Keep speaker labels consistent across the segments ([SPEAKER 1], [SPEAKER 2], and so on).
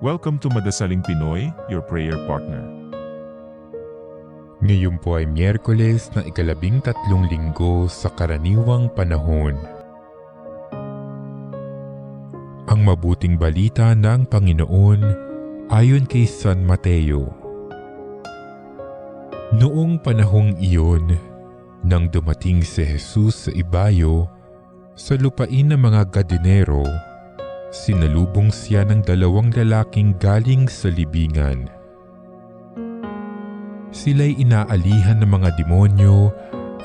[SPEAKER 1] Welcome to Madasaling Pinoy, your prayer partner.
[SPEAKER 2] Ngayon po ay Miyerkules ng ika-13 linggo sa karaniwang panahon. Ang mabuting balita ng Panginoon ayon kay San Mateo. Noong panahong iyon, nang dumating si Jesus sa ibayo, sa lupain ng mga Gadareno, sinalubong siya ng 2 lalaking galing sa libingan. Sila'y inaalihan ng mga demonyo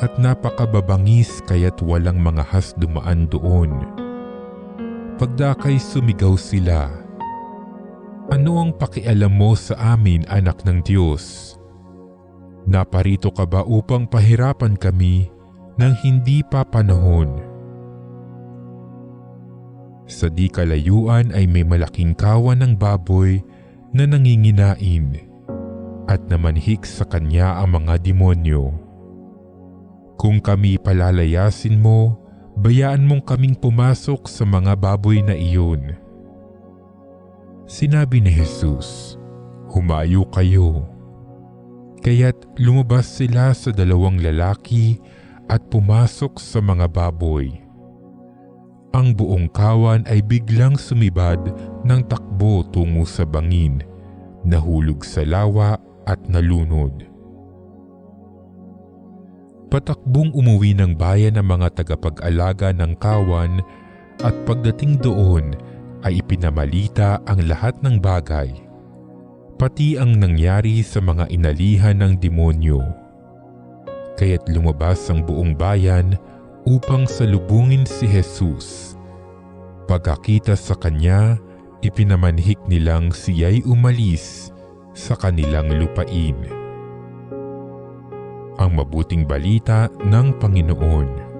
[SPEAKER 2] at napakababangis kaya't walang mga has dumaan doon. Pagdakay sumigaw sila, "Ano ang pakialam mo sa amin, anak ng Diyos? Naparito ka ba upang pahirapan kami nang hindi pa panahon?" Sa di kalayuan ay may malaking kawan ng baboy na nanginginain at namanhik sa kanya ang mga demonyo. "Kung kami palalayasin mo, bayaan mong kaming pumasok sa mga baboy na iyon." Sinabi ni Jesus, "Humayo kayo." Kaya't lumabas sila sa 2 lalaki at pumasok sa mga baboy. Ang buong kawan ay biglang sumibad ng takbo tungo sa bangin, nahulog sa lawa at nalunod. Patakbong umuwi ng bayan ang mga tagapag-alaga ng kawan at pagdating doon ay ipinamalita ang lahat ng bagay, pati ang nangyari sa mga inalihan ng demonyo. Kaya't lumabas ang buong bayan upang salubungin si Jesus. Pagkakita sa kanya, ipinamanhik nilang siya'y umalis sa kanilang lupain. Ang mabuting balita ng Panginoon.